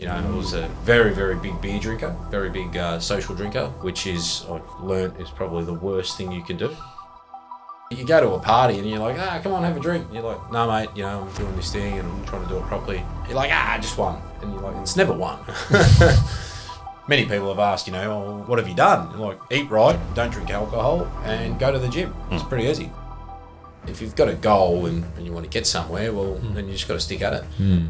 You know, I was a very, very big beer drinker, very big social drinker, which is, I've learnt, is probably the worst thing you can do. You go to a party and you're like, come on, have a drink. And you're like, no, mate, you know, I'm doing this thing and I'm trying to do it properly. You're like, just one. And you're like, it's never one. Many people have asked, you know, oh, what have you done? You're like, eat right, don't drink alcohol, and go to the gym. It's pretty easy. If you've got a goal and you want to get somewhere, well, then you just got to stick at it.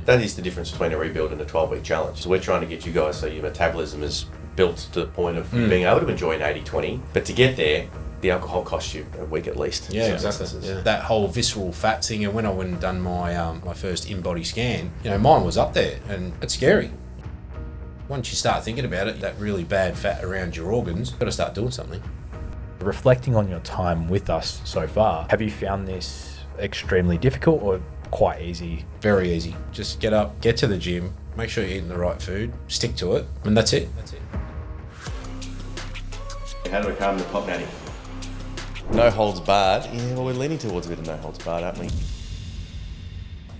That is the difference between a rebuild and a 12-week challenge. So we're trying to get you guys so your metabolism is built to the point of being able to enjoy an 80-20. But to get there, the alcohol costs you a week at least. Yeah, exactly. Yeah. That whole visceral fat thing, and when I went and done my my first in-body scan, you know, mine was up there, and it's scary. Once you start thinking about it, that really bad fat around your organs, you've got to start doing something. Reflecting on your time with us so far, have you found this extremely difficult or quite easy? Very easy. Just get up, get to the gym, make sure you're eating the right food, stick to it, and that's it. How do we calm the pot natty? No holds barred. Yeah, well, we're leaning towards a bit of no holds barred, aren't we?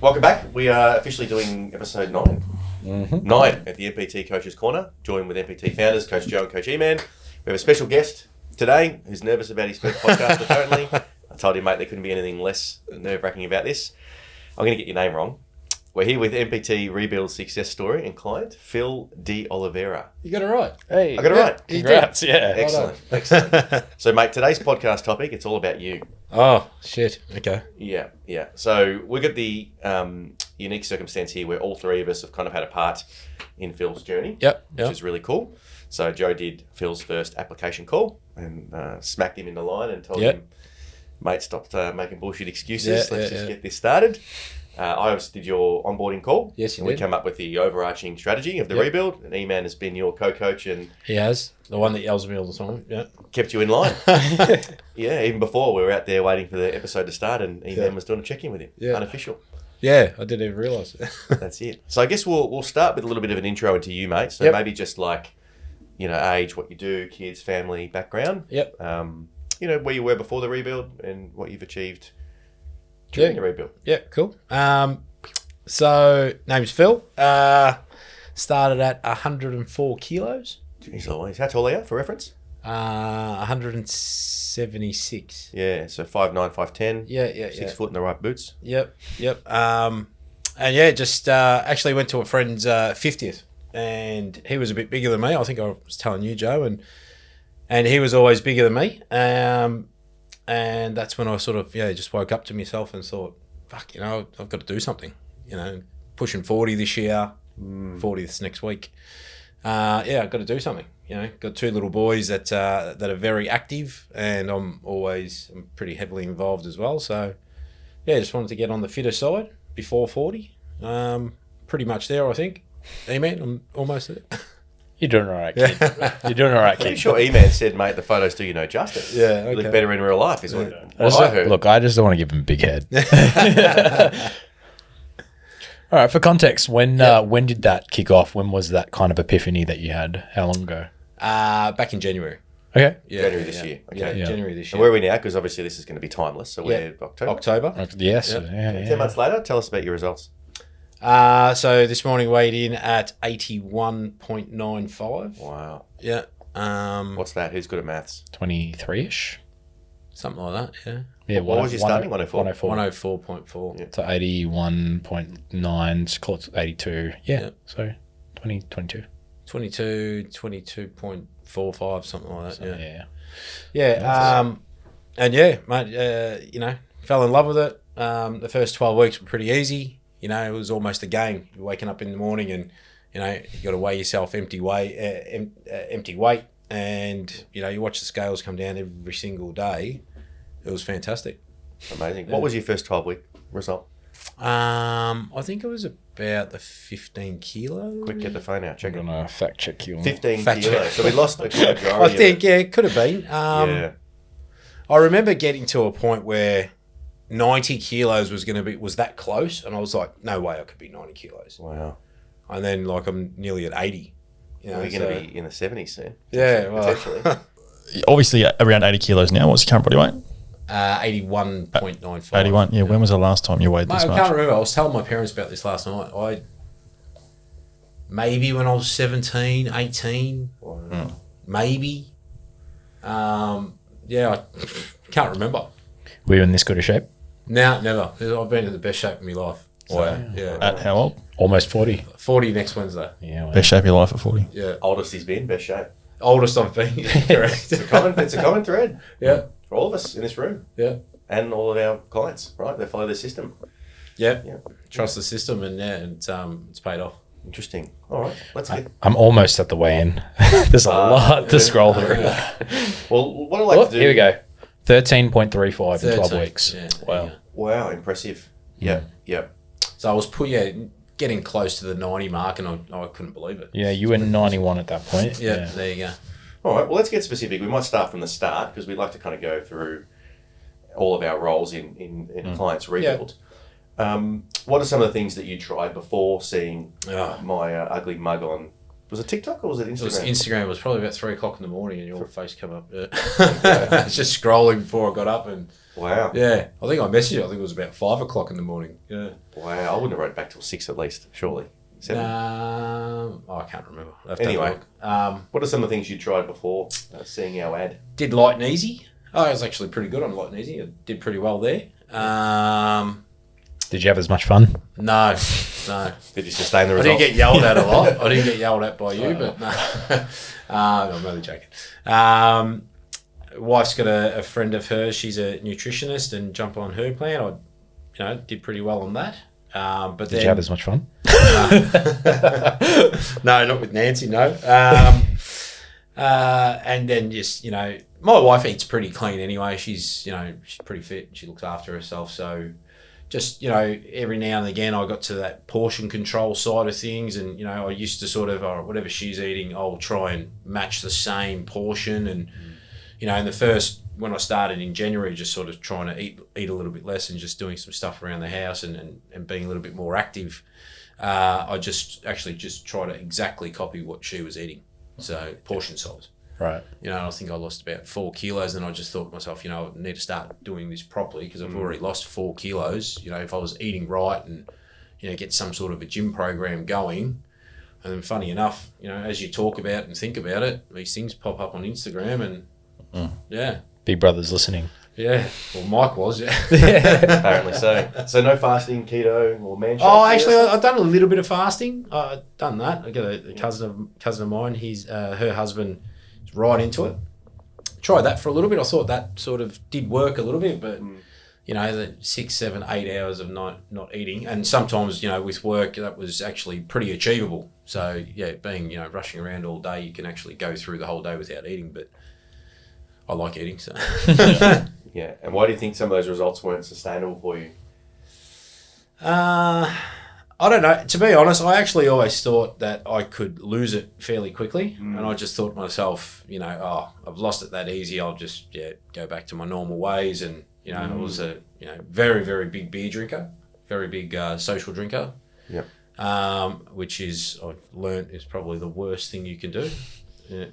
Welcome back. We are officially doing episode 9. 9 at the MPT Coaches Corner, joined with MPT founders, Coach Joe and Coach Eman. We have a special guest today who's nervous about his first podcast, apparently. I told him, mate, there couldn't be anything less nerve-wracking about this. I'm going to get your name wrong. We're here with MPT REBUILD Success Story and client, Phil D. Oliveira. You got it right. Hey, I got it right. Congrats, yeah. Excellent, excellent. So, mate, today's podcast topic, it's all about you. Oh, shit. Okay. Yeah. So we've got the unique circumstance here where all three of us have kind of had a part in Phil's journey, which is really cool. So Joe did Phil's first application call and smacked him in the line and told him, mate, stop making bullshit excuses. Let's just get this started. I obviously did your onboarding call. Yes, you did. We did. came up with the overarching strategy of the rebuild, and Eman has been your co-coach and He has. The one that yells at me all the time. Yeah. kept you in line. Yeah, even before we were out there waiting for the episode to start, and Eman was doing a check-in with him. Yeah. Unofficial. Yeah, I didn't even realise it. That's it. So I guess we'll start with a little bit of an intro into you, mate. So maybe just like, you know, age, what you do, kids, family, background. Yep. You know, where you were before the rebuild and what you've achieved during the rebuild. Yeah, cool. So, name's Phil. Started at 104 kilos. Jeez Louise. How tall are you, for reference? 176. Yeah, so 5'9", 5'10". Yeah. 6 foot in the right boots. Yep. And yeah, just actually went to a friend's 50th, and he was a bit bigger than me. I think I was telling you, Joe, and he was always bigger than me. And that's when I sort of just woke up to myself and thought, fuck, you know, I've got to do something. You know, pushing 40 this year, 40 this next week. I've got to do something. You know, got 2 little boys that are very active, and I'm pretty heavily involved as well. So yeah, just wanted to get on the fitter side before 40. Pretty much there, I think. Amen. I'm almost there. You're doing all right, kid. You're doing all right, I'm pretty kid. sure Eman said, mate, the photos do you no justice. Yeah, You look okay. better in real life, is what I heard. Look, I just don't want to give him a big head. All right, for context, when did that kick off? When was that kind of epiphany that you had? How long ago? Back in January. Okay. Yeah, January this year. Okay. Yeah, January this And year. where are we now? Because obviously this is going to be timeless. So we're October. October. Yes. Yep. Yeah. 10 months later, tell us about your results. So this morning weighed in at 81.95. Wow. Yeah. What's that? Who's good at maths? 23-ish. Something like that, yeah. Yeah. What was your starting? 104. 104.4. Yeah. So 81.9, close to 82. Yeah. Yep. So 22. 22.45, something like that, So, yeah. yeah. And yeah, mate, you know, fell in love with it. The first 12 weeks were pretty easy. You know, it was almost a game. You're waking up in the morning and, you know, you got to weigh yourself empty weight, and, you know, you watch the scales come down every single day. It was fantastic. Amazing. What was your first 12-week result? I think it was about the 15 kilos. Quick, get the phone out. Check I'm it. going to fact check you on 15 Fact kilos. check. So we lost a majority I think, of it could have been. yeah. I remember getting to a point where 90 kilos was that close, and I was like, no way I could be 90 kilos. Wow. And then like I'm nearly at 80. You know, We're going to be in the 70s soon. Yeah, well, Potentially. Obviously, around 80 kilos now. What's your current body weight? 81.95. 81. Yeah. When was the last time you weighed Mate, this I much? can't remember. I was telling my parents about this last night. maybe when I was 17, 18, maybe. Yeah, I can't remember. Were you in this good a shape? No, never. I've been in the best shape of my life. So, yeah. At how old? Almost 40. 40 next Wednesday. Yeah. Well. Best shape of your life at 40. Yeah. Oldest he's been, best shape. Oldest I've been. Correct. It's a common thread. Yeah. For all of us in this room. Yeah. And all of our clients, right? They follow the system. Yeah. Yeah. Trust the system, and it's paid off. Interesting. All right. Let's get. I'm almost at the weigh-in. There's a lot to scroll through. Well, what I like to do. Here we go. 13.35 in 12 weeks. Yeah, Wow. Wow, impressive. Yeah. So I was getting close to the 90 mark, and I couldn't believe it. Yeah, you were 91 at that point. Yeah, there you go. All right. Well, let's get specific. We might start from the start because we'd like to kind of go through all of our roles in clients rebuild. What are some of the things that you tried before seeing my ugly mug on? Was it TikTok or was it Instagram? It was Instagram. It was probably about 3 o'clock in the morning, and your face come up. Yeah. I was just scrolling before I got up, and wow. Yeah, I think I messaged you. I think it was about 5 o'clock in the morning. Yeah. Wow, I wouldn't have wrote back till 6 at least, surely. 7? I can't remember. Anyway, what are some of the things you tried before seeing our ad? Did light and easy. I was actually pretty good on light and easy. I did pretty well there. Did you have as much fun? No. Did you sustain the I results? didn't get yelled at a lot. I didn't get yelled at by you, but no. No, I'm only joking. Wife's got a friend of hers. She's a nutritionist, and jump on her plan. I did pretty well on that. But Did you have as much fun? No, not with Nancy. No. And then just my wife eats pretty clean anyway. She's pretty fit. She looks after herself. So just every now and again I got to that portion control side of things, and I used to sort of whatever she's eating, I'll try and match the same portion. And in the first, when I started in January, just sort of trying to eat a little bit less and just doing some stuff around the house and being a little bit more active, I just try to exactly copy what she was eating. So portion size. Right. I think I lost about 4 kilos, and I just thought to myself, I need to start doing this properly because I've already lost 4 kilos. If I was eating right and, get some sort of a gym program going. And then funny enough, as you talk about and think about it, these things pop up on Instagram and yeah. Big Brother's listening. Yeah. Well, Mike was, yeah. Apparently so. So no fasting, keto, or man shake? Oh, actually, I've done a little bit of fasting. I've done that. I got a cousin of mine. Her husband is right into it. Tried that for a little bit. I thought that sort of did work a little bit, but the 6, 7, 8 hours of not eating, and sometimes with work that was actually pretty achievable. So yeah, being rushing around all day, you can actually go through the whole day without eating. But I like eating, so. Yeah, and why do you think some of those results weren't sustainable for you? I don't know. To be honest, I actually always thought that I could lose it fairly quickly, and I just thought to myself, I've lost it that easy. I'll just go back to my normal ways. And I was a very, very big beer drinker, very big social drinker. Yep. Which I've learnt is probably the worst thing you can do.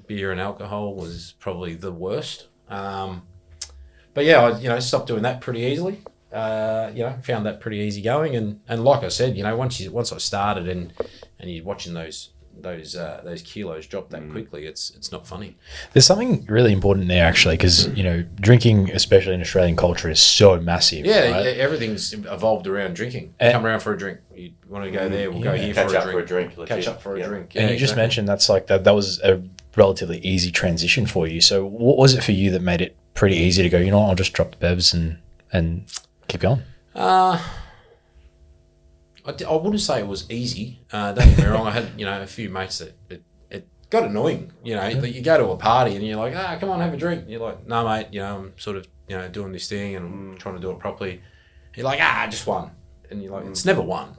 Beer and alcohol was probably the worst. But yeah, I stopped doing that pretty easily. Found that pretty easy going, and like I said, once I started and you're watching those kilos drop that quickly, it's not funny. There's something really important there actually, because drinking, especially in Australian culture, is so massive. Yeah, right? Everything's evolved around drinking. Come around for a drink. You want to go there? We'll go here Catch for up a for a drink. drink. Catch up for a drink. And you just mentioned that's like that was a relatively easy transition for you. So what was it for you that made it pretty easy to go, I'll just drop the bevs and keep going? I wouldn't say it was easy. Don't get me wrong. I had a few mates that it got annoying. That you go to a party and you're like, come on, have a drink. And you're like, no, mate. I'm sort of doing this thing and I'm trying to do it properly. You're like, just one, and you're like, it's never one.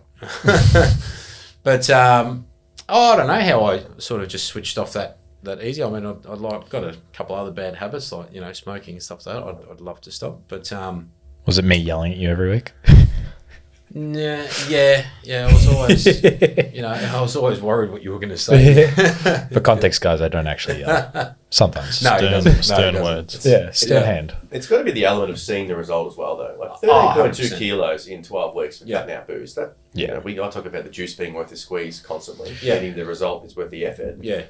But I don't know how I sort of just switched off that easy. I mean, I'd got a couple other bad habits like smoking and stuff like that. I'd love to stop, but was it me yelling at you every week? Yeah. I was always, I was always worried what you were going to say. For context, guys, I don't actually sometimes. No, he doesn't. Stern No, he words. doesn't. Stern hand. It's got to be the element of seeing the result as well, though. Like 13.2 kilos in 12 weeks for cutting out booze. That, I talk about the juice being worth the squeeze constantly. Getting the result is worth the effort. Yeah.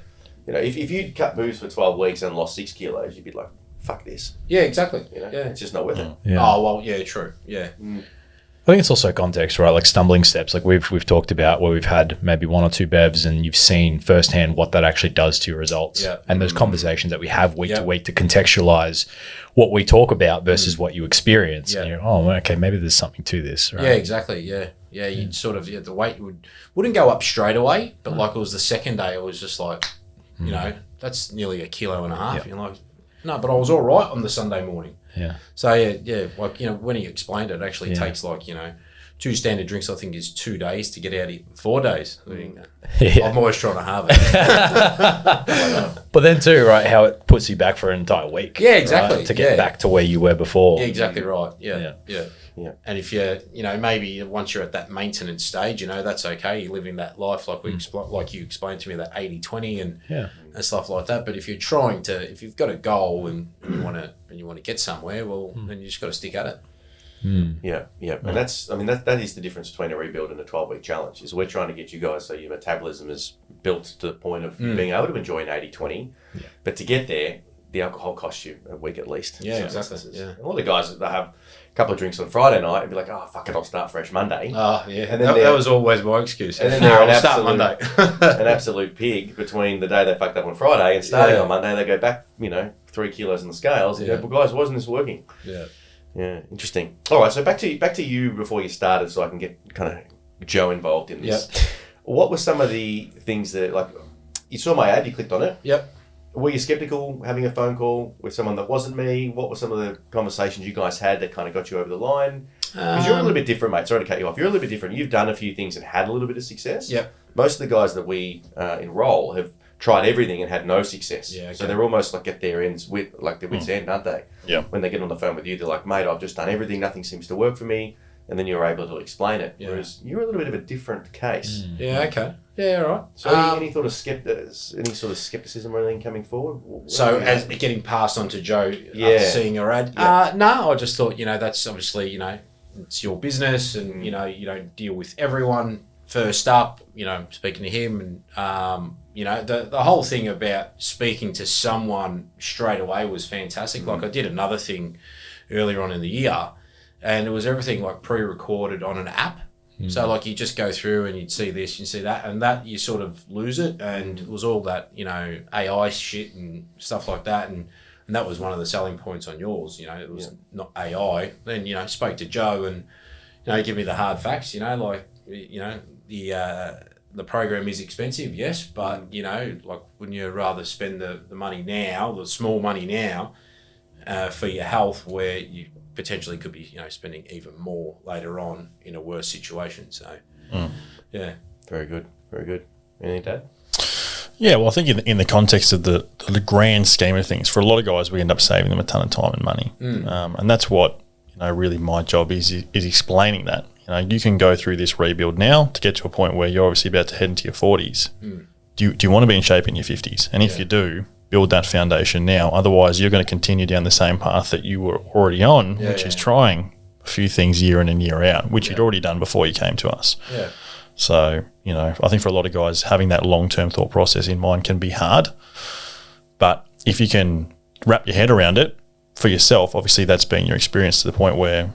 If you'd cut booze for 12 weeks and lost 6 kilos, you'd be like, fuck this. Yeah, exactly. It's just not worth it. Yeah. Oh, well, yeah, true. Yeah. I think it's also context, right? Like stumbling steps, like we've talked about where we've had maybe 1 or 2 bevs and you've seen firsthand what that actually does to your results. Yeah. And those conversations that we have week to week to contextualize what we talk about versus what you experience. Yeah. And you're, okay, maybe there's something to this. Right? Yeah, exactly. Yeah. You'd sort of, the weight wouldn't go up straight away, but like it was the second day, it was just like, that's nearly 1.5 kilos. Yeah. You're like, no, but I was all right on the Sunday morning. Yeah. So like when he explained it, actually takes like 2 standard drinks. I think is 2 days to get out of 4 days. I mean, I'm always trying to halve it. But then too, right, how it puts you back for an entire week. Yeah, exactly. Right, to get back to where you were before. Yeah, exactly right. Yeah. And if you're, maybe once you're at that maintenance stage, that's okay. You're living that life like like you explained to me, that 80-20 and stuff like that. But if you're if you've got a goal and you want to get somewhere, well, then you just got to stick at it. Yeah. And that is the difference between a rebuild and a 12-week challenge. Is we're trying to get you guys so your metabolism is built to the point of being able to enjoy an 80-20, but to get there, the alcohol costs you a week at least. Yeah, exactly. Yeah. A lot of guys, they have a couple of drinks on Friday night and be like, oh, fuck it, I'll start fresh Monday. Oh, yeah. And then that was always my excuse. And then they're I'll start Monday. an absolute pig between the day they fucked up on Friday and starting on Monday, they go back, 3 kilos in the scales. And go, well, guys, why isn't this working? Yeah. Yeah, interesting. All right, so back to you before you started so I can get kind of Joe involved in this. Yep. What were some of the things that, like, you saw my ad, you clicked on it. Yep. Were you skeptical having a phone call with someone that wasn't me? What were some of the conversations you guys had that kind of got you over the line? Because you're a little bit different, mate. Sorry to cut you off. You're a little bit different. You've done a few things and had a little bit of success. Yep. Most of the guys that we enroll have tried everything and had no success. Yeah, okay. So they're almost like at their ends with like their wits' end, aren't they? Yeah. When they get on the phone with you, they're like, mate, I've just done everything. Nothing seems to work for me. And then you're able to explain it. Yeah. Whereas you're a little bit of a different case. Yeah, okay. Yeah, all right. So any sort of skepticism or anything coming forward? So as getting passed on to Joe Yeah. after seeing your ad? Yeah. No, I just thought, that's obviously, it's your business and, you don't deal with everyone first up, speaking to him and, the whole thing about speaking to someone straight away was fantastic. Like I did another thing earlier on in the year and it was everything like pre-recorded on an app. So like you just go through and you'd see this, you see that, and that you sort of lose it. And it was all that, AI shit and stuff like that. And that was one of the selling points on yours, it was not AI. Then, spoke to Joe and, give me the hard facts, the program is expensive, yes, but, like wouldn't you rather spend the money now, the small money now, for your health where you potentially could be, spending even more later on in a worse situation. So, yeah. Very good. Very good. Anything, Dad? Yeah, well, I think in the context of the grand scheme of things, for a lot of guys, we end up saving them a ton of time and money. And that's what, really my job is explaining that. You can go through this rebuild now to get to a point where you're obviously about to head into your 40s. Do you want to be in shape in your 50s? And if you do, build that foundation now. Otherwise, you're going to continue down the same path that you were already on, which is trying a few things year in and year out, which you'd already done before you came to us. Yeah. So, I think for a lot of guys, having that long-term thought process in mind can be hard. But if you can wrap your head around it for yourself, obviously that's been your experience to the point where,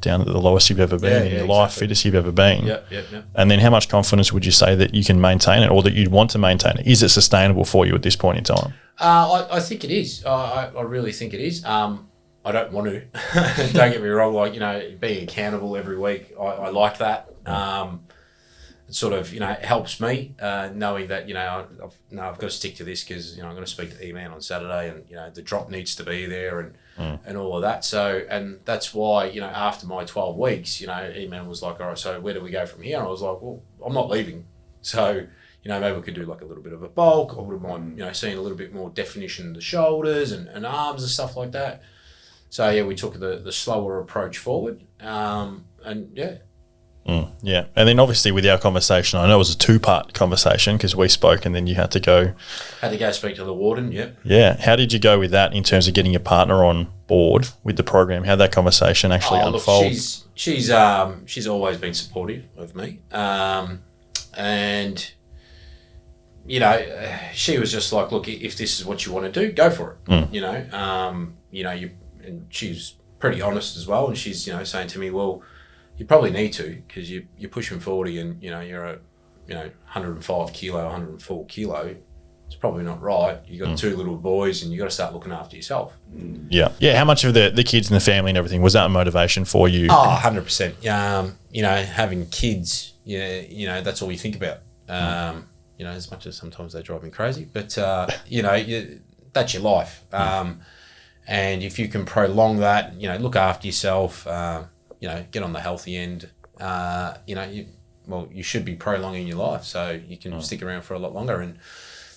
down at the lowest you've ever been in your life, fittest you've ever been. Yeah. And then how much confidence would you say that you can maintain it or that you'd want to maintain it? Is it sustainable for you at this point in time? I think it is. I really think it is. I don't want to. Don't get me wrong. Like, being accountable every week, I like that. It sort of, helps me knowing that, I've got to stick to this because, I'm going to speak to Eman on Saturday and, the drop needs to be there and all of that. So, and that's why, after my 12 weeks, Eman was like, all right, so where do we go from here? And I was like, well, I'm not leaving. So, maybe we could do like a little bit of a bulk. I wouldn't mind, seeing a little bit more definition of the shoulders and arms and stuff like that. So, yeah, we took the slower approach forward. And, yeah, Yeah. And then obviously with our conversation, I know it was a 2-part conversation because we spoke and then you had to go. Had to go speak to the warden, yep. Yeah. How did you go with that in terms of getting your partner on board with the program? How'd that conversation actually unfold? Look, she's always been supportive of me. And, you know, she was just like, look, if this is what you want to do, go for it. You know, and she's pretty honest as well. And she's, saying to me, well, you probably need to because you're pushing 40 and, you're a, 105 kilo, 104 kilo. It's probably not right. You got 2 little boys and you got to start looking after yourself. Yeah. Yeah. How much of the kids and the family and everything, was that a motivation for you? Oh, 100%. Having kids, that's all you think about. As much as sometimes they drive me crazy, but, that's your life. And if you can prolong that, look after yourself, get on the healthy end, you should be prolonging your life so you can stick around for a lot longer. And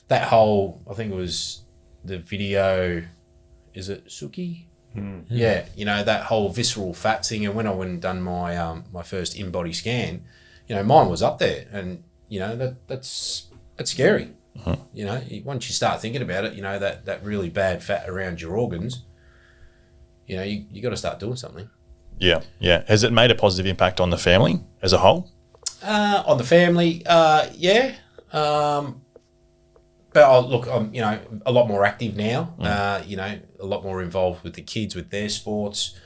that whole, I think it was the video, is it Suki? Yeah, that whole visceral fat thing. And when I went and done my my first in-body scan, mine was up there. And, that's scary. Once you start thinking about it, that really bad fat around your organs, you got to start doing something. Yeah, yeah. Has it made a positive impact on the family as a whole? On the family, yeah. But look, I'm a lot more active now. A lot more involved with the kids with their sports.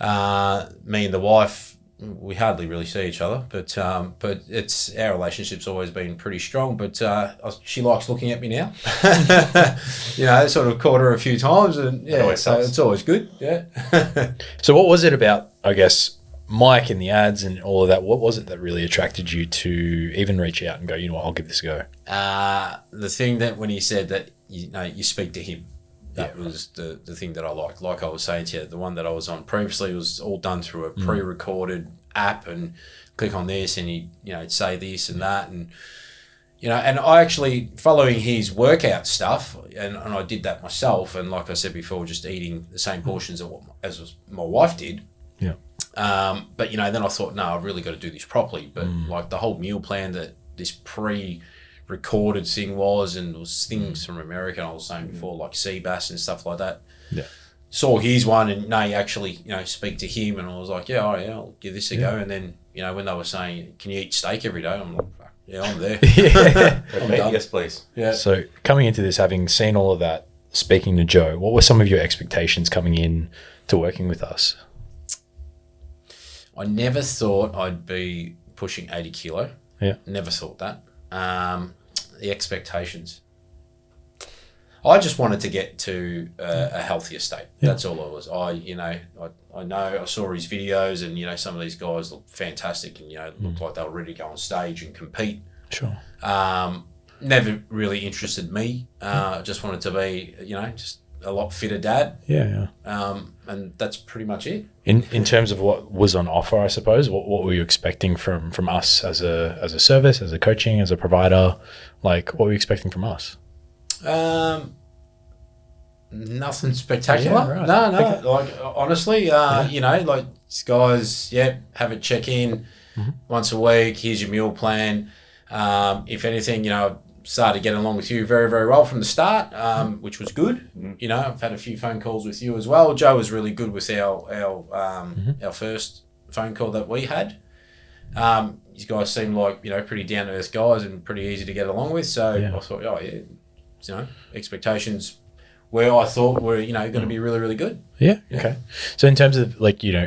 Me and the wife, we hardly really see each other, but it's our relationship's always been pretty strong. But she likes looking at me now. Sort of caught her a few times, and so it's always good. Yeah. So what was it about, I guess, Mike and the ads and all of that? What was it that really attracted you to even reach out and go, I'll give this a go? The thing that when he said that, you speak to him. That was the thing that I liked. Like I was saying to you, the one that I was on previously was all done through a pre-recorded app, and click on this and you'd say this and that, and and I actually, following his workout stuff, and I did that myself, and like I said before, just eating the same portions as my wife did. Yeah. But then I thought, no, I've really got to do this properly. But like the whole meal plan that this recorded thing was, and it was things from America, and I was saying before, like sea bass and stuff like that. Yeah. Saw his one, and no, you actually, speak to him, and I was like, I'll give this a go. And then, when they were saying, can you eat steak every day? I'm like, yeah, I'm there. I'm done. Yes, please. Yeah. So coming into this, having seen all of that, speaking to Joe, what were some of your expectations coming in to working with us? I never thought I'd be pushing 80 kilo. Yeah. Never thought that. The expectations. I just wanted to get to a healthier state. Yeah. That's all I was. I know I saw his videos, and some of these guys look fantastic, and looked like they were ready to go on stage and compete. Sure. Never really interested me. Just wanted to be, just a lot fitter dad. Yeah. And that's pretty much it. In terms of what was on offer, I suppose, what were you expecting from us as a service, as a coaching, as a provider? Like, what were you expecting from us? Nothing spectacular. Yeah, right. No. Okay. Like, honestly, like guys, have a check-in once a week. Here's your meal plan. If anything, I've started getting along with you very, very well from the start, which was good. I've had a few phone calls with you as well. Joe was really good with our first phone call that we had. These guys seem like, pretty down-to-earth guys and pretty easy to get along with. So I thought, expectations where I thought were, going to be really, really good. Yeah. Okay. So in terms of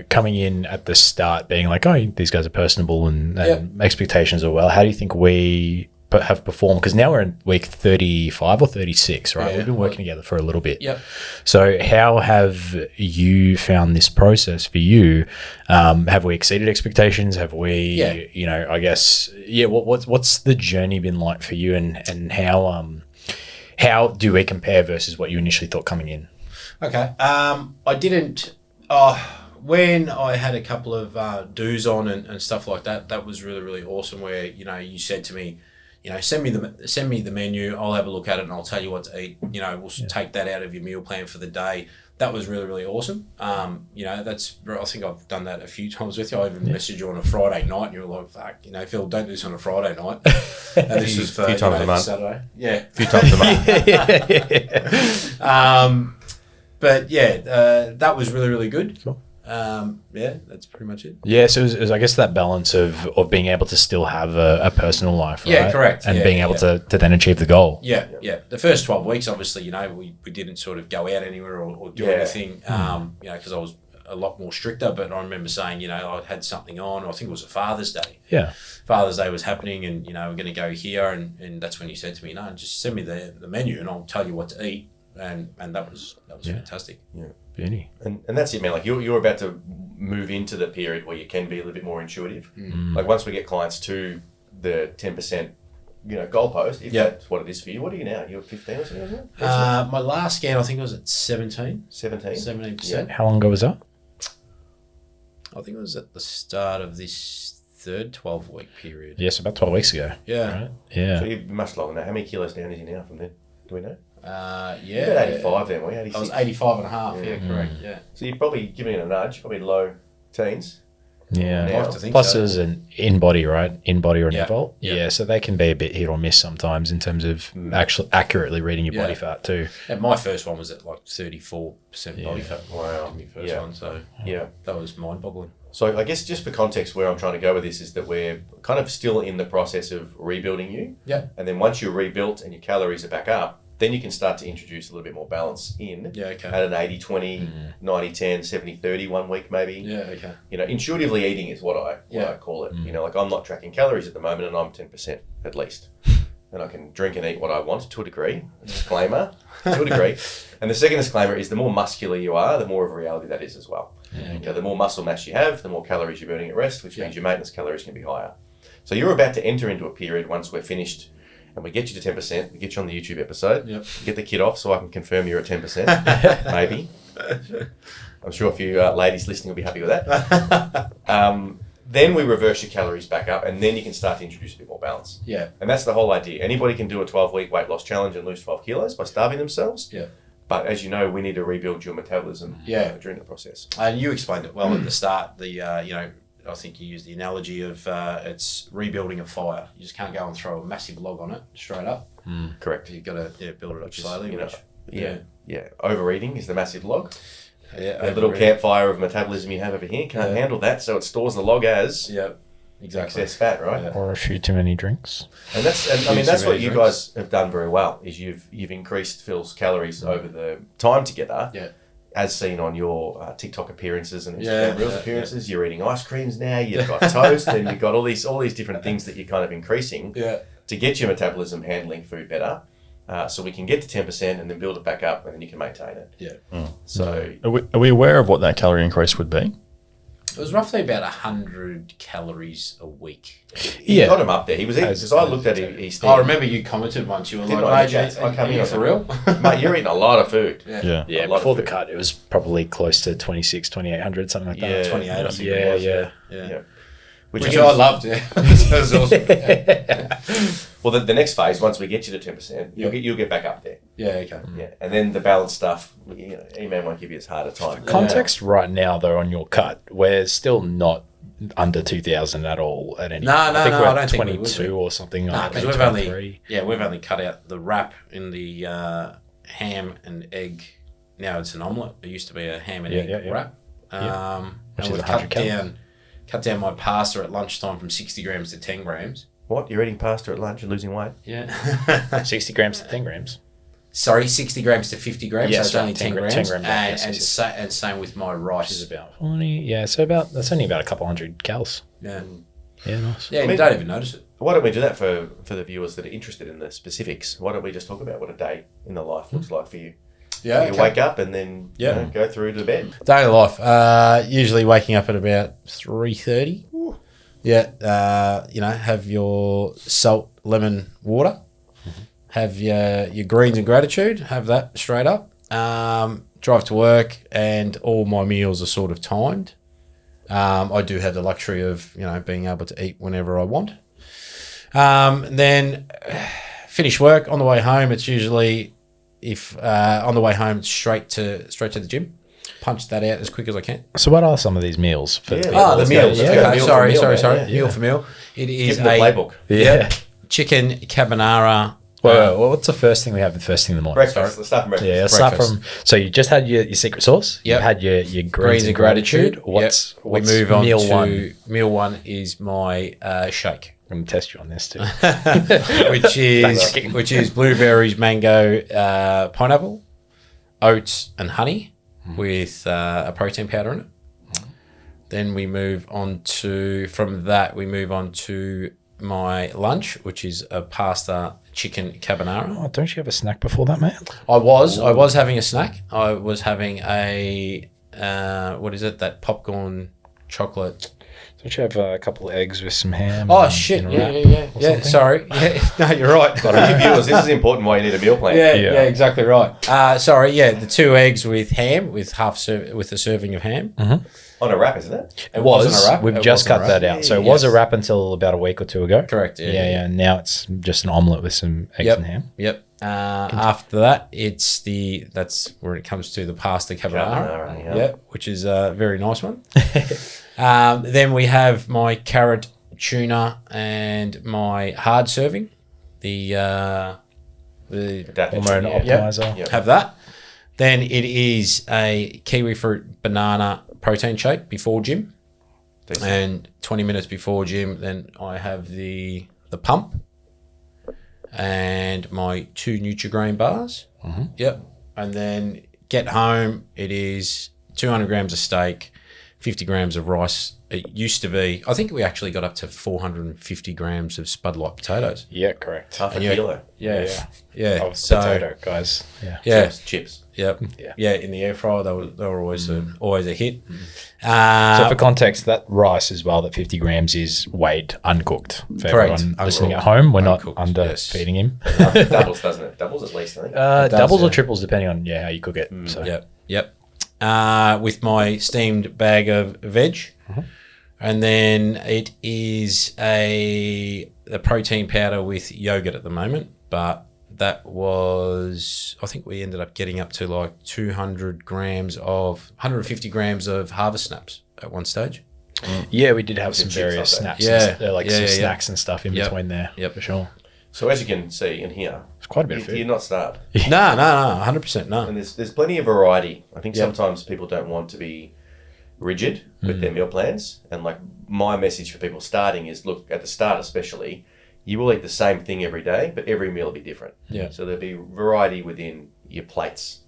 coming in at the start being like, these guys are personable and expectations are well, how do you think we have performed? Because now we're in week 35 or 36, right? We've been working together for a little bit. Yep. So how have you found this process for you? Have we exceeded expectations? Have we, I guess, what's the journey been like for you, and how do we compare versus what you initially thought coming in? Okay. I didn't, when I had a couple of do's on and stuff like that, that was really, really awesome where, you said to me, send me the menu, I'll have a look at it and I'll tell you what to eat. We'll take that out of your meal plan for the day. that was really, really awesome. You know, I think I've done that a few times with you. I even messaged you on a Friday night and you were like, fuck, you know, Phil, don't do this on a Friday night. And this was for, few times a month. Saturday. Yeah. A few times a month. But yeah, that was really, really good. Cool. Yeah, that's pretty much it. Yeah, so it was I guess that balance of being able to still have a personal life, right? Yeah, correct. And Yeah, being able to then achieve the goal. Yeah, yeah. The first 12 weeks, obviously, you know, we didn't sort of go out anywhere or do anything, you know, because I was a lot more stricter. But I remember saying, you know, I had something on, I think it was a Father's Day. Yeah. Father's Day was happening and, you know, we're going to go here. And that's when you said to me, no, just send me the menu and I'll tell you what to eat. And that was fantastic. Yeah. Beauty. And that's it, man. Like you're about to move into the period where you can be a little bit more intuitive. Like once we get clients to the 10%, you know, goalpost, if that's what it is for you. What are you now? You're 15 or something, isn't it? My last scan, I think, was at 17. 17%. Yeah. How long ago was that? I think it was at the start of this third 12-week period. Yes, about 12 weeks ago. Yeah. Right? Yeah. So you're much longer now. How many kilos down is you now from then? Do we know? Yeah. You're about 85 then, were you? 86? I was 85 and a half. Yeah, correct. Yeah. So you're probably giving it a nudge, probably low teens. Yeah. Now. I have to think Plus so. there's an in-body, right? In-body or an Yeah. in-volt. Yeah. Yeah, so they can be a bit hit or miss sometimes in terms of actually accurately reading your body fat too. And my first one was at like 34% body fat. Wow. My first one. So Yeah. that was mind-boggling. So I guess just for context, where I'm trying to go with this is that we're kind of still in the process of rebuilding you. Yeah. And then once you're rebuilt and your calories are back up, then you can start to introduce a little bit more balance in. Yeah, okay. At an 80-20, 90-10, 70-30 1 week maybe. Yeah, okay. You know, intuitively eating is what I call it. You know, like I'm not tracking calories at the moment and I'm 10% at least. And I can drink and eat what I want to a degree. Disclaimer, to a degree. And the second disclaimer is the more muscular you are, the more of a reality that is as well. Yeah, okay. The more muscle mass you have, the more calories you're burning at rest, which means your maintenance calories can be higher. So you're about to enter into a period once we're finished and we get you to 10%, we get you on the YouTube episode, get the kid off so I can confirm you're at 10%, maybe. I'm sure a few ladies listening will be happy with that. Then we reverse your calories back up and then you can start to introduce a bit more balance. Yeah. And that's the whole idea. Anybody can do a 12-week weight loss challenge and lose 12 kilos by starving themselves. Yeah. But as you know, we need to rebuild your metabolism during the process. And you explained it well at the start. You know, I think you used the analogy of it's rebuilding a fire. You just can't go and throw a massive log on it straight up. Correct. You've got to build it up slowly. You know, overeating is the massive log. Yeah, that little campfire of metabolism you have over here can't handle that, so it stores the log as exactly excess fat, right? Yeah. Or a few too many drinks. And I mean that's what you guys have done very well. Is you've increased Phil's calories over the time together. Yeah. As seen on your TikTok appearances and Instagram Reels appearances, you're eating ice creams now. You've got toast, and you've got all these different things that you're kind of increasing to get your metabolism handling food better. So we can get to 10% and then build it back up, and then you can maintain it. Yeah. So Are we aware of what that calorie increase would be? It was roughly about 100 calories a week. he got him up there. He was eating, because I looked at his thing. I remember you commented once. You were Didn't like, I? mate, I come in for real? Mate, you're eating a lot of food. Yeah. Yeah, A lot before of the food. cut, it was probably close to 2,800, something like that. Yeah. 28, I think Yeah, it was. yeah. Yeah. Which Which is- I loved. Yeah. That was awesome. Well, the next phase, once we get you to 10%, you'll get back up there. Yeah, okay. Yeah, and then the balance stuff, you know, Eman won't give you as hard a time. Context right now, though, on your cut, we're still not under 2,000 at all at any No, point. no, I think no, we're I at don't think we would 22 be. or something. No, like because that, we've 23. we've only cut out the wrap in the ham and egg. Now it's an omelette. It used to be a ham and egg wrap. Which And is we've 100 calories. cut down my pasta at lunchtime from 60 grams to 10 grams. What? You're eating pasta at lunch and losing weight? Yeah. 60 grams to 10 grams. Sorry, 60 grams to 50 grams. Yeah, so it's sorry, only 10 grams. 10 grams, yes, And, yes, and same with my rice. Which is about 40. Yeah, so that's only about a couple hundred calories. Yeah. Yeah, nice. Yeah, you don't even notice it. Why don't we do that for the viewers that are interested in the specifics? Why don't we just talk about what a day in the life looks like for you? Yeah. You wake up and then you know, go through to bed. Daily life. Usually waking up at about 3:30. Yeah. You know, have your salt, lemon, water. Have your greens and gratitude. Have that straight up. Drive to work, and all my meals are sort of timed. I do have the luxury of being able to eat whenever I want. Then finish work on the way home. It's usually if on the way home, straight to the gym, punch that out as quick as I can. So what are some of these meals? For Yeah, people? Oh, the let's meals. go. Okay, Meal for sorry. meal, man. Yeah. Meal for meal. It is Give them the playbook. Yeah. chicken carbonara. Well, what's the first thing we have the first thing in the morning? Breakfast. Let's start from breakfast. Yeah, let's start Breakfast. from. So you just had your secret sauce. Yep. You had your Greens and gratitude. What's We move on meal to one? meal one is my shake. I'm gonna test you on this too. which is blueberries, mango, pineapple, oats, and honey with a protein powder in it. Then we move on to my lunch, which is a pasta chicken carbonara. Oh, don't you have a snack before that, man? I was having a snack. I was having a what is it? That popcorn chocolate. Don't you have a couple of eggs with some ham? Oh and- shit! and a Yeah. wrap or something? Sorry. Yeah. No, you're right. For you viewers, this is important why you need a meal plan. Yeah, exactly right. Sorry, the 2 eggs with ham, with with a serving of ham. On a wrap, isn't it? It wasn't a wrap. We've It just wasn't cut a wrap. that out. So it Yes. was a wrap until about a week or two ago. Correct. Yeah. Now it's just an omelette with some eggs and ham. Yep. After that, that's where it comes to the pasta carbonara. Carbonara, yeah. Yep, which is a very nice one. Then we have my carrot tuna and my hard serving. The Adapted Hormone chicken, optimizer. Yep. have that. Then it is a kiwi fruit banana protein shake before gym, Decent. and 20 minutes before gym, then I have the pump and my 2 Nutri-Grain bars. Yep. And then get home, it is 200 grams of steak, 50 grams of rice. It used to be, I think we actually got up to 450 grams of spud-like potatoes. Yeah, correct. Half a yeah. kilo. Yeah. Of potato, guys. Yeah. Yeah. Chips. Yep. Yeah. Yeah. In the air fryer, they were always a hit. So for context, that rice as well, that 50 grams is weighed uncooked. For Correct. everyone listening at Uncooked. home, we're not Uncooked, under yes. feeding him. Doubles, doesn't it? Doubles at least, I think. Doubles yeah. or triples, depending on how you cook it. So Yep. With my steamed bag of veg, and then it is the protein powder with yogurt at the moment, but that was, I think we ended up getting up to like 150 grams of harvest snaps at one stage. yeah, we did have some chips various like that. snaps, some snacks and stuff in between there. Yep. For sure. So as you can see in here, It's quite a bit of you're food. not starved. No, 100% no. And there's plenty of variety. I think Yeah. sometimes people don't want to be rigid with their meal plans. And like my message for people starting is, look, at the start especially, you will eat the same thing every day, but every meal will be different. Yeah. So there'll be variety within your plates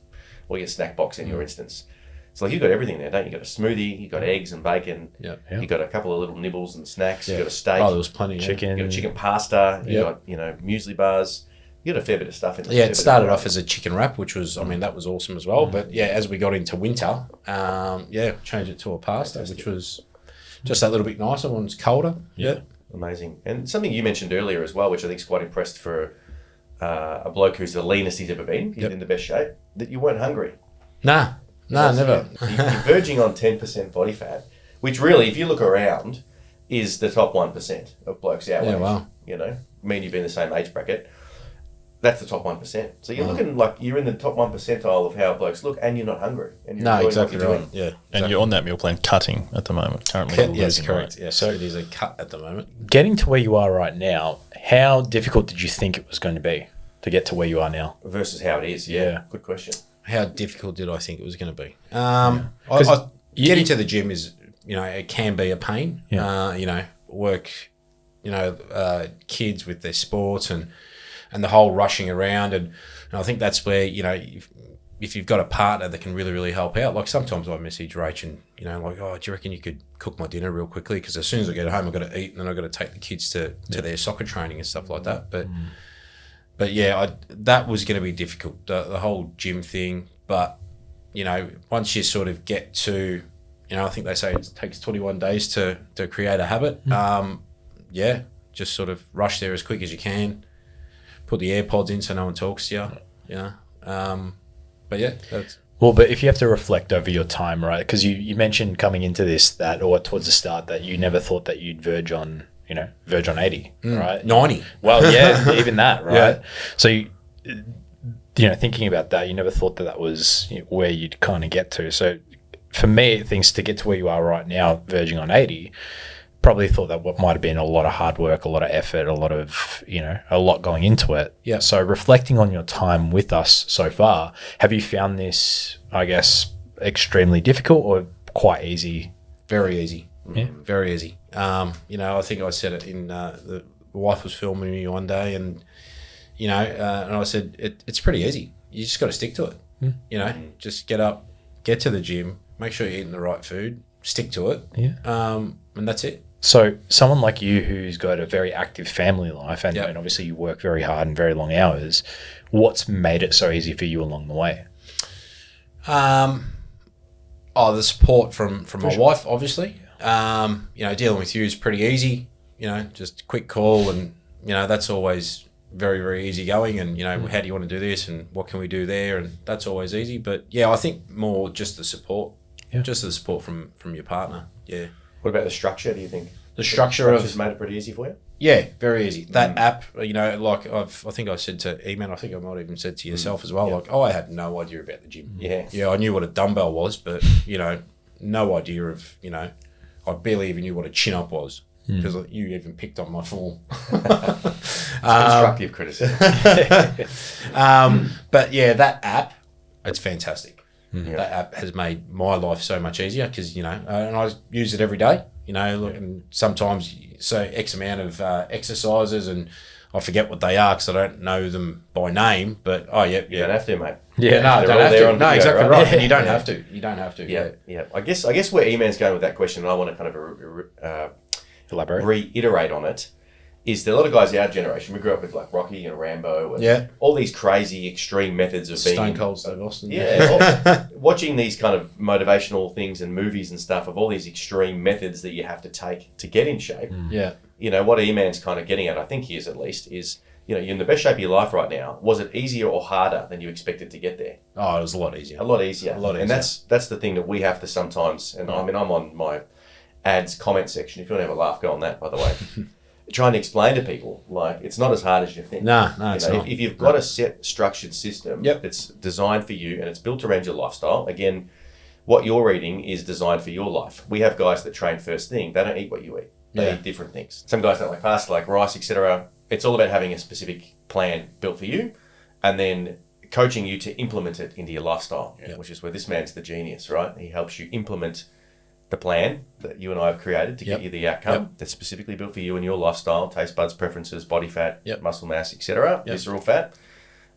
or your snack box in your instance. So like you've got everything there, don't you? You've got a smoothie, you've got eggs and bacon, Yeah. you've got a couple of little nibbles and snacks, Yeah. you've got a steak, Oh, there was plenty. Chicken. you've got chicken pasta, you've Yep. got, muesli bars. You got a fair bit of stuff in there. Yeah, it started off as a chicken wrap, which was, that was awesome as well. But yeah, as we got into winter, changed it to a pasta, which was just that little bit nicer when it's colder. Yeah. Amazing. And something you mentioned earlier as well, which I think is quite impressed for a bloke who's the leanest he's ever been, he's in the best shape, that you weren't hungry. Nah, never. You're verging on 10% body fat, which really, if you look around, is the top 1% of blokes our Yeah, age. wow. Me and you've been in the same age bracket. That's the top 1%. So you're looking like you're in the top 1 percentile of how blokes look, and you're not hungry. And you're No, enjoying exactly what you're right. doing. Yeah. And exactly. you're on that meal plan cutting at the moment. Currently, you're Yes, losing correct. weight. Yeah, so it is a cut at the moment. Getting to where you are right now, how difficult did you think it was going to be to get to where you are now? Versus how it is. Yeah. Good question. How difficult did I think it was going to be? 'Cause Getting to the gym is, it can be a pain. Yeah. Work, kids with their sports and the whole rushing around. And I think that's where, if you've got a partner that can really, really help out. Like sometimes I message Rach and, do you reckon you could cook my dinner real quickly? Because as soon as I get home, I've got to eat and then I've got to take the kids to their soccer training and stuff like that. But yeah, that was going to be difficult, the whole gym thing. But, once you sort of get to, I think they say it takes 21 days to create a habit. Just sort of rush there as quick as you can. Put the AirPods in so no one talks to you. But yeah, that's... Well, but if you have to reflect over your time, right? Because you mentioned coming into this or towards the start that you never thought that you'd verge on 80, right? 90. Well, yeah, even that, right? Yeah. So thinking about that, you never thought that that was where you'd kind of get to. So for me, things to get to where you are right now, verging on 80, probably thought that what might have been a lot of hard work, a lot of effort, a lot of, a lot going into it. Yeah. So reflecting on your time with us so far, have you found this, I guess, extremely difficult or quite easy? Very easy. Yeah. Very easy. I think I said it in the wife was filming me one day, and and I said it's pretty easy. You just got to stick to it. Just get up, get to the gym, make sure you're eating the right food, stick to it. Yeah. And that's it. So someone like you who's got a very active family life and, Yep. and obviously you work very hard and very long hours, what's made it so easy for you along the way? The support from my wife, obviously. Dealing with you is pretty easy. Just a quick call, and that's always very, very easy going. And how do you want to do this, and what can we do there, and that's always easy. But I think more just the support, just the support from your partner. Yeah. What about the structure, do you think? The structure Has made it pretty easy for you? Yeah, very easy. That app, like I think I said to Eman, I think I might have even said to yourself as well, like, I had no idea about the gym. Yeah. Yeah, I knew what a dumbbell was, but, no idea of, I barely even knew what a chin-up was, because you even picked on my form. Constructive criticism. But yeah, that app, it's fantastic. Yeah. That app has made my life so much easier because, and I use it every day, and sometimes so X amount of exercises, and I forget what they are because I don't know them by name, but You don't have to, mate. Yeah, no, They're don't all have there to. on No, video, exactly right? right. And you don't have to. You don't have to. Yeah. I guess where Eman's going with that question, and I want to kind of Elaborate. reiterate on it, is that a lot of guys in our generation, we grew up with like Rocky and Rambo and all these crazy extreme methods of being Stone Cold Steve Austin. Yeah, watching these kind of motivational things and movies and stuff of all these extreme methods that you have to take to get in shape. Yeah. What Eman's kind of getting at, I think he is at least, is you're in the best shape of your life right now. Was it easier or harder than you expected to get there? Oh, it was a lot easier. A lot easier. And that's the thing that we have to sometimes, and I mean, I'm on my ads comment section. If you want to have a laugh, go on that, by the way. Trying to explain to people, like, it's not as hard as you think. No, it's not. If you've got a set structured system that's designed for you and it's built around your lifestyle, again, what you're eating is designed for your life. We have guys that train first thing. They don't eat what you eat. They eat different things. Some guys don't like pasta, like rice, etc. It's all about having a specific plan built for you and then coaching you to implement it into your lifestyle, which is where this man's the genius, right? He helps you implement the plan that you and I have created to get you the outcome that's specifically built for you and your lifestyle, taste buds, preferences, body fat, muscle mass, etc., visceral fat.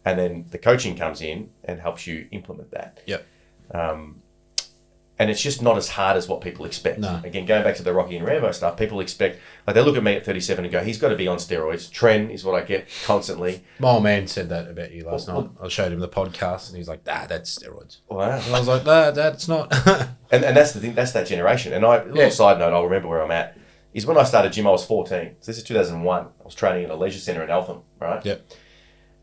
And then the coaching comes in and helps you implement that. And it's just not as hard as what people expect. No. Again, going back to the Rocky and Rambo stuff, people expect, like they look at me at 37 and go, he's got to be on steroids. Tren is what I get constantly. My old man said that about you last night. I showed him the podcast and he's like, that's steroids. Wow. And I was like, no, that's not. And that's the thing, that's that generation. And a little side note, I'll remember where I'm at, is when I started gym, I was 14. So this is 2001. I was training at a leisure centre in Eltham, right? Yep.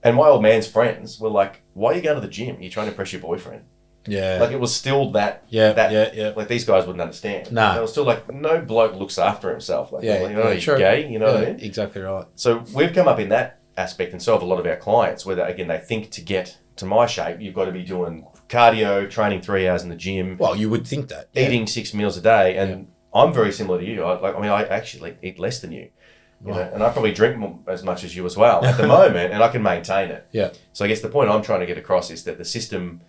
And my old man's friends were like, why are you going to the gym? You're trying to impress your boyfriend. Yeah. Like it was still that. Like these guys wouldn't understand. No. It was still like, no bloke looks after himself. Like, he's true. gay, you know what I mean? Exactly right. So we've come up in that aspect, and so have a lot of our clients, where again, they think to get to my shape, you've got to be doing cardio, training 3 hours in the gym. Well, you would think that. Eating 6 meals a day. And I'm very similar to you. I actually eat less than you. You know, and I probably drink as much as you as well at the moment, and I can maintain it. Yeah. So I guess the point I'm trying to get across is that the system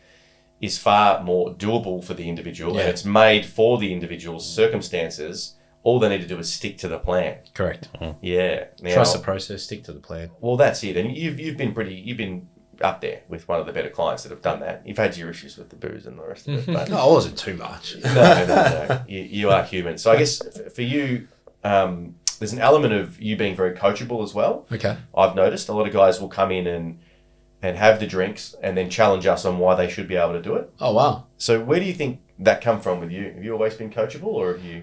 is far more doable for the individual, and it's made for the individual's circumstances. All they need to do is stick to the plan. Correct. Yeah. Now, Trust the process, stick to the plan. Well, that's it. And you've been up there with one of the better clients that have done that. You've had your issues with the booze and the rest of it. But No, I wasn't too much. no. You are human. So I guess for you, there's an element of you being very coachable as well. Okay. I've noticed a lot of guys will come in and have the drinks and then challenge us on why they should be able to do it. Oh, wow. So where do you think that come from with you? Have you always been coachable, or have you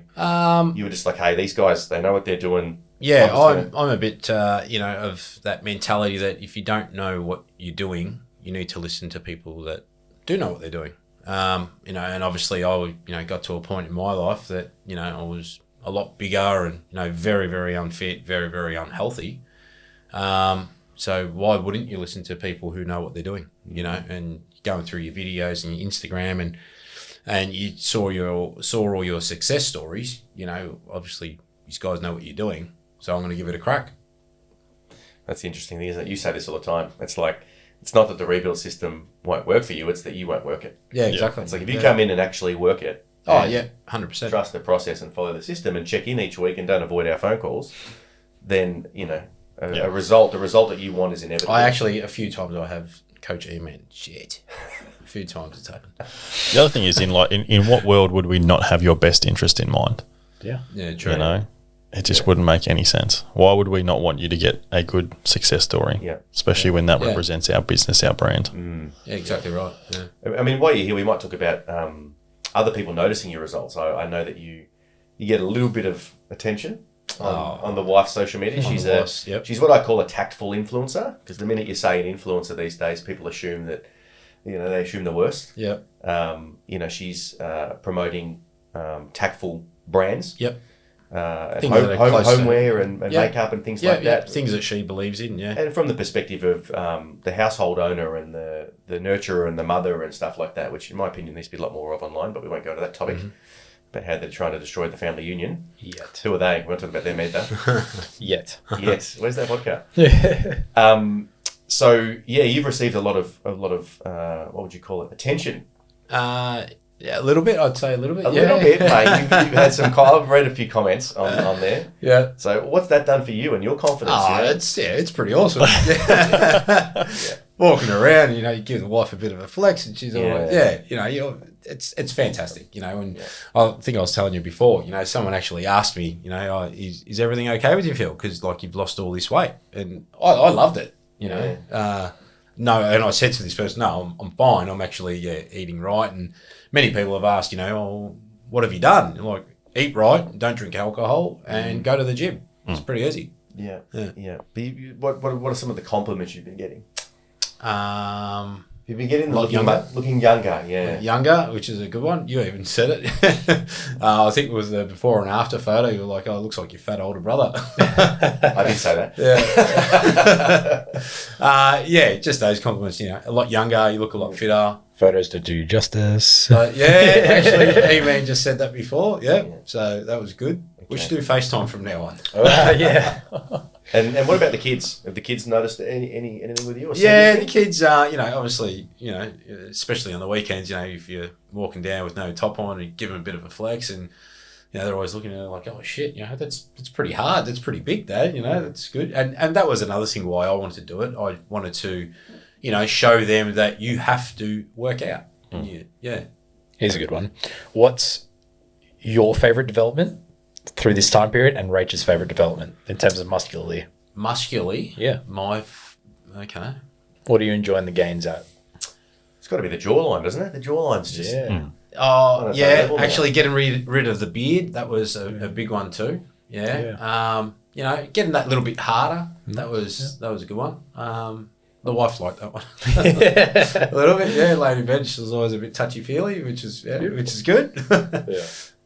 you were just like, hey, these guys, they know what they're doing? Yeah, I'm a bit, of that mentality that if you don't know what you're doing, you need to listen to people that do know what they're doing. And obviously I, got to a point in my life that, I was a lot bigger and, very, very unfit, very, very unhealthy. So why wouldn't you listen to people who know what they're doing, you know, and going through your videos and your Instagram and you saw all your success stories, you know, obviously these guys know what you're doing, so I'm going to give it a crack. That's the interesting thing, isn't it? You say this all the time. It's like, it's not that the rebuild system won't work for you, it's that you won't work it. Yeah, exactly. It's like if you come in and actually work it. Oh, yeah, 100%. Trust the process and follow the system and check in each week and don't avoid our phone calls, then, you know, the result that you want is inevitable. I actually, a few times I have Coach Eman, shit. A few times it's happened. The other thing is, in what world would we not have your best interest in mind? Yeah. Yeah, true. You know, it just wouldn't make any sense. Why would we not want you to get a good success story? Yeah. Especially when that represents our business, our brand. Yeah, exactly right. Yeah. I mean, while you're here, we might talk about other people noticing your results. I know that you get a little bit of attention on the wife's social media. She's what I call a tactful influencer, because the minute you say an influencer these days, people assume that, you know, they assume the worst. Yeah. You know, she's promoting tactful brands. Yep. Homeware and makeup and things like that. Things that she believes in, yeah. And from the perspective of the household owner and the nurturer and the mother and stuff like that, which in my opinion needs to be a lot more of online, but we won't go into that topic. About how they're trying to destroy the family union. Yet. Who are they? We won't talk about them either. Yet. Yes. Where's that vodka? Yeah. So yeah, you've received a lot of what would you call it? Attention. Yeah, a little bit. I'd say a little bit. A little bit, mate. You've had some. I've read a few comments on there. Yeah. So what's that done for you and your confidence? It's pretty awesome. Walking around, you know, you give the wife a bit of a flex, and she's always, you know, it's fantastic, you know. And I think I was telling you before, you know, someone actually asked me, you know, is everything okay with you, Phil? Because like you've lost all this weight, and I loved it, you know. No, and I said to this person, no, I'm fine. I'm actually eating right. And many people have asked, you know, oh, what have you done? And like, eat right, don't drink alcohol, and go to the gym. It's pretty easy. Yeah. But what are some of the compliments you've been getting? You've been getting looking younger, younger, which is a good one. You even said it. I think it was the before and after photo. You were like, "Oh, it looks like your fat older brother." I did say that. Yeah. Just those compliments. You know, a lot younger. You look a lot fitter. Photos to do you justice. Actually, Eman just said that before. Yeah. So that was good. Okay. We should do FaceTime from now on. Yeah. And what about the kids? Have the kids noticed anything with you? Or the kids, you know, obviously, you know, especially on the weekends, you know, if you're walking down with no top on, you give them a bit of a flex, and you know, they're always looking at it like, oh shit, you know, that's pretty hard, that's pretty big, Dad, you know, that's good. And that was another thing why I wanted to do it. I wanted to, you know, show them that you have to work out. Yeah. Here's a good one. What's your favorite development through this time period, and Rachel's favorite development in terms of muscularly? Muscularly? Yeah. Okay. What are you enjoying the gains at? It's got to be the jawline, doesn't it? The jawline's just... Oh, yeah. Actually, getting rid of the beard, that was a big one too. Yeah. You know, getting that little bit harder, that was a good one. The wife liked that one. A little bit, yeah. Laying in bed, she was always a bit touchy-feely, which is good.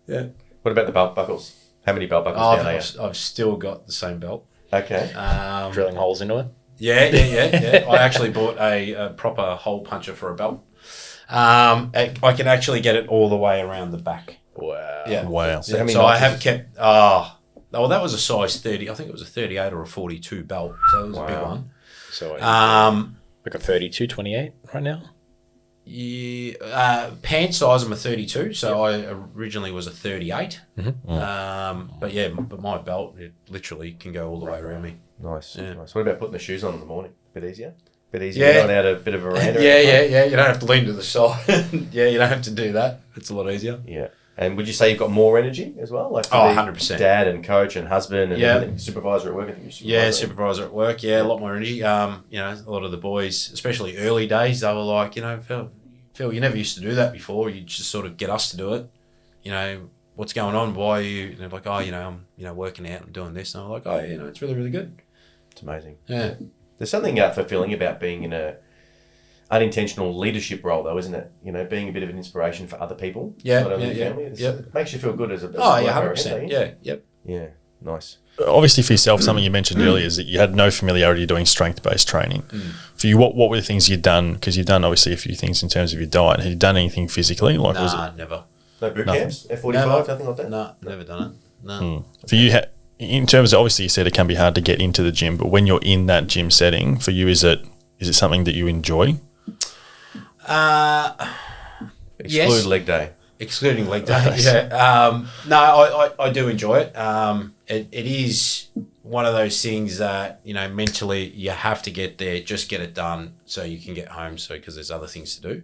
Yeah. What about the belt buckles? How many belt buckles down are you? I've still got the same belt. Okay. Drilling holes into it? Yeah. I actually bought a proper hole puncher for a belt. I can actually get it all the way around the back. Wow. Yeah. Wow. So I have kept... that was a size 30. I think it was a 38 or a 42 belt. So it was a big one. So like a 32, 28 right now? Yeah, pant size I'm a 32, so I originally was a 38. But my belt, it literally can go all the way around me. Nice. What about putting the shoes on in the morning? Bit easier? Going out a bit of a veranda? Yeah. You don't have to lean to the side. You don't have to do that. It's a lot easier. Yeah. And would you say you've got more energy as well? Like 100%. Dad and coach and husband and supervisor at work. I think you're supervisor at work. Yeah, a lot more energy. You know, a lot of the boys, especially early days, they were like, you know, Phil, you never used to do that before. You just sort of get us to do it. You know, what's going on? Why are you? And they're like, oh, you know, I'm working out and doing this. And I'm like, oh, you know, it's really, really good. It's amazing. Yeah. There's something fulfilling about being in a unintentional leadership role, though, isn't it? You know, being a bit of an inspiration for other people. Yeah, not only your family. It makes you feel good as a 100%. Yeah. Yeah. Nice. Obviously for yourself, something you mentioned earlier is that you had no familiarity doing strength-based training. For you, what were the things you'd done? Because you've done obviously a few things in terms of your diet. Had you done anything physically? Like, was it Never. No boot Nothing. camps, F45, nothing like that. No, never done it. No. for you? In terms of, obviously you said it can be hard to get into the gym, but when you're in that gym setting, for you, is it something that you enjoy? Exclude leg day. Excluding leg day. Yeah. No, I do enjoy it. It is one of those things that, you know, mentally you have to get there, just get it done so you can get home. So, because there's other things to do.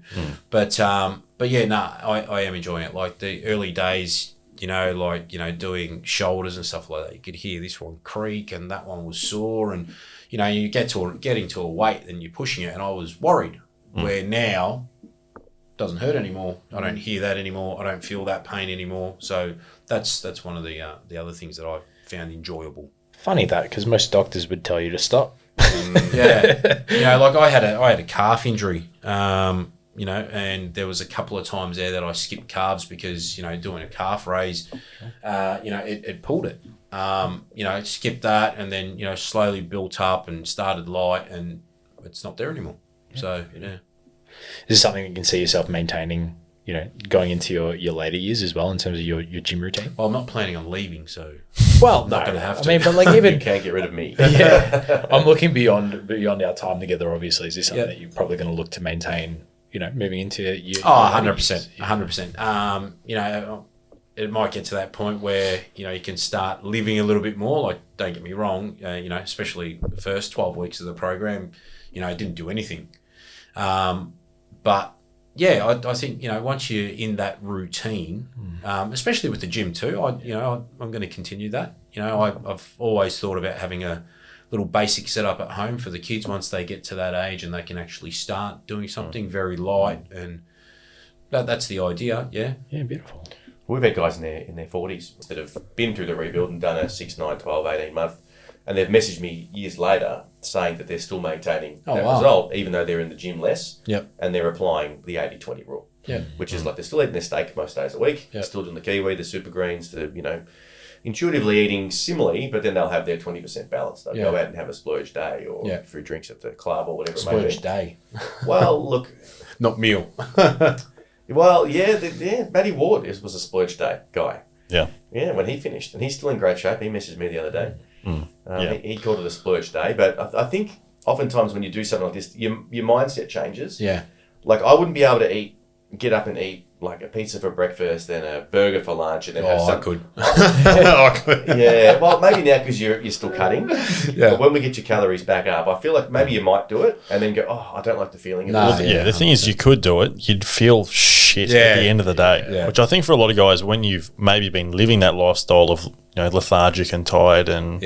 But yeah, no, I am enjoying it. Like the early days, you know, like, you know, doing shoulders and stuff like that, you could hear this one creak and that one was sore, and, you know, you getting to a weight and you're pushing it, and I was worried. Where now, doesn't hurt anymore. I don't hear that anymore. I don't feel that pain anymore. So that's one of the other things that I've found enjoyable. Funny that, because most doctors would tell you to stop. Yeah, you know, like I had a calf injury, you know, and there was a couple of times there that I skipped calves because, you know, doing a calf raise, you know, it pulled it. You know, skipped that, and then, you know, slowly built up and started light, and it's not there anymore. So yeah. Is this something you can see yourself maintaining, you know, going into your later years as well in terms of your gym routine? Well, I'm not planning on leaving, so well, I'm not going to have to. I mean, but like You even can't get rid of me. yeah, I'm looking beyond our time together. Obviously, is this something that you're probably going to look to maintain? You know, moving into your 100%, 100%. You know, it might get to that point where, you know, you can start living a little bit more. Like, don't get me wrong, you know, especially the first 12 weeks of the program, you know, I didn't do anything. But yeah, I think, you know, once you're in that routine, especially with the gym too, I'm going to continue that. You know, I've always thought about having a little basic setup at home for the kids once they get to that age and they can actually start doing something very light, and that's the idea. Yeah. Yeah, beautiful. We've had guys in their 40s that have been through the rebuild and done a 6, 9, 12, 18 month, and they've messaged me years later saying that they're still maintaining that result, even though they're in the gym less, and they're applying the 80-20 rule, which is like they're still eating their steak most days a week, still doing the kiwi, the super greens, the, you know, intuitively eating similarly, but then they'll have their 20% balance. They'll go out and have a splurge day or free drinks at the club or whatever it may be. Splurge day. Well, look. Not meal. Well, yeah, Matty Ward was a splurge day guy. Yeah. Yeah, when he finished. And he's still in great shape. He messaged me the other day. He called it a splurge day. But I think oftentimes when you do something like this, your mindset changes. Yeah. Like, I wouldn't be able to get up and eat like a pizza for breakfast, then a burger for lunch, and then have I could. I could. Yeah, well, maybe now because you're still cutting. Yeah. But when we get your calories back up, I feel like maybe you might do it and then go, oh, I don't like the feeling of this. Yeah, the thing is, you could do it. You'd feel shit at the end of the day, which I think for a lot of guys, when you've maybe been living that lifestyle of, you know, lethargic and tired, and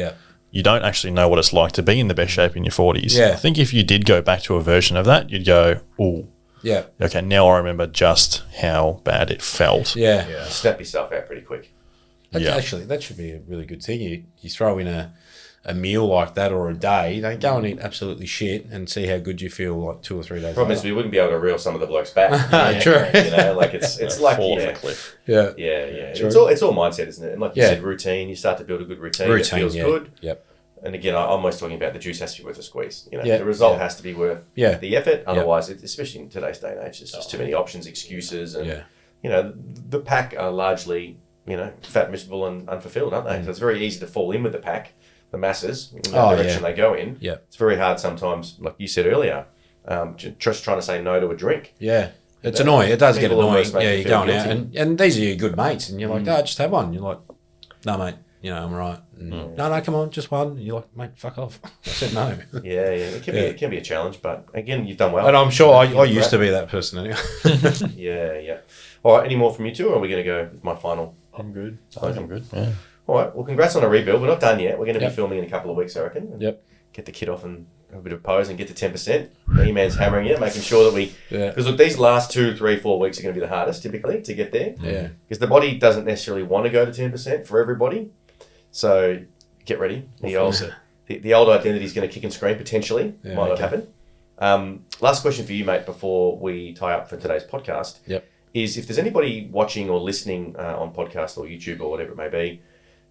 you don't actually know what it's like to be in the best shape in your 40s. Yeah. I think if you did go back to a version of that, you'd go, oh, yeah. Okay, now I remember just how bad it felt. Yeah. Snap yourself out pretty quick. Actually, that should be a really good thing. You throw in a meal like that or a day, don't go and eat absolutely shit and see how good you feel like 2 or 3 days Problem later. is, we wouldn't be able to reel some of the blokes back. True. You know, like it's like fall off a cliff. Yeah. True. It's all mindset, isn't it? And like you said, routine. You start to build a good routine. It feels good. Yep. And again, I'm always talking about the juice has to be worth a squeeze. You know, the result has to be worth the effort. Otherwise, especially in today's day and age, there's just too many options, excuses, and you know, the pack are largely, you know, fat, miserable, and unfulfilled, aren't they? So it's very easy to fall in with the pack, the masses, in the direction they go in. Yeah. It's very hard sometimes, like you said earlier, just trying to say no to a drink. Yeah. It's annoying. It does get People annoying. almost make Yeah, you you're feel going out, guilty. and these are your good mates, and you're like, just have one. You're like, no, mate. You know, I'm right. No, come on, just one. And you're like, mate, fuck off. I said no. Yeah. It can be a challenge, but again, you've done well. And I'm sure I used to be that person anyway. Yeah. All right, any more from you two, or are we going to go with my final? I'm good. I'm good. Yeah. All right, well, congrats on a rebuild. We're not done yet. We're going to be filming in a couple of weeks, I reckon. Yep. Get the kit off and have a bit of pose and get to 10%. Eman's hammering it, making sure that we... Because look, these last 2, 3, 4 weeks are going to be the hardest, typically, to get there. Yeah. Because the body doesn't necessarily want to go to 10% for everybody. So get ready. The old identity is going to kick and scream, potentially. Might not happen. Last question for you, mate, before we tie up for today's podcast. Yep. Is if there's anybody watching or listening on podcast or YouTube or whatever it may be,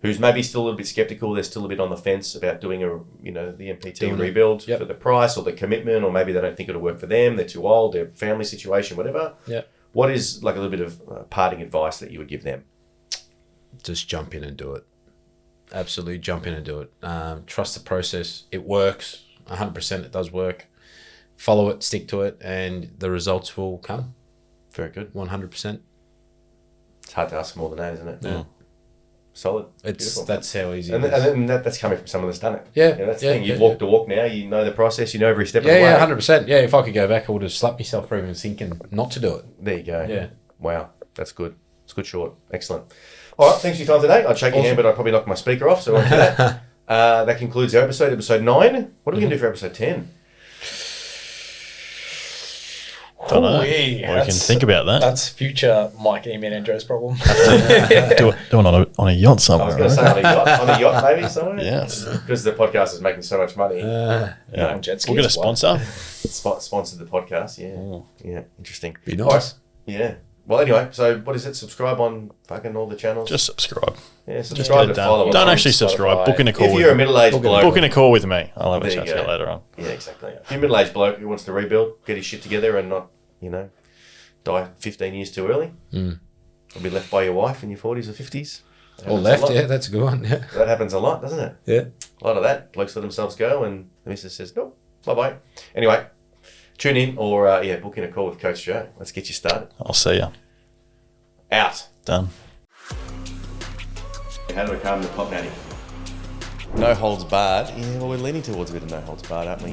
who's maybe still a little bit skeptical, they're still a bit on the fence about doing the MPT Doing it. rebuild Yep. for the price or the commitment, or maybe they don't think it'll work for them, they're too old, their family situation, whatever. Yeah. What is like a little bit of parting advice that you would give them? Just jump in and do it. Absolutely jump in and do it. Trust the process. It works. 100% it does work. Follow it, stick to it, and the results will come. Very good. 100%. It's hard to ask for more than that, isn't it? Yeah. Solid. Beautiful. That's how easy And it is. then that's coming from someone that's done it. Yeah, That's the yeah, thing. You've yeah, walked the walk now. You know the process. You know every step of the Yeah, way. yeah, 100%. Yeah, if I could go back, I would have slapped myself for even thinking not to do it. There you go. Yeah. Wow. That's good. It's good short. Excellent. All right. Thanks for your time today. I'd shake your hand, but I'd probably knock my speaker off. So I won't do that. That concludes our episode 9. What are we going to do for episode 10? Don't know. Oh, We can think about that. That's future Mike, Eman, Andre's problem. Do it on a yacht I somewhere. was going to right? say on a yacht maybe somewhere. Yes. Because the podcast is making so much money. Yeah. jet skis, We'll get a what? sponsor. Sponsored the podcast. Yeah. Yeah. Interesting. Be All right. nice. Yeah. Well, anyway, so what is it? Subscribe on fucking all the channels. Just subscribe. yeah, Just subscribe get it and follow. done. Don't us. actually subscribe. Book in a call If with you're a me. middle-aged bloke, Book in a call with me. I'll have a There chat you to you go. later on. yeah, exactly. If you're a middle-aged bloke who wants to rebuild, get his shit together, and not, die 15 years too early, or be left by your wife in your 40s or 50s. That Or happens left, a lot. yeah, that's a good one. Yeah. That happens a lot, doesn't it? Yeah. A lot of that. Blokes let themselves go, and the missus says, "Nope, bye-bye." Anyway, tune in or book in a call with Coach Joe. Let's get you started. I'll see you. Out. Done. How do we calm the pop natty? No holds barred. Yeah, well, we're leaning towards a bit of no holds barred, aren't we?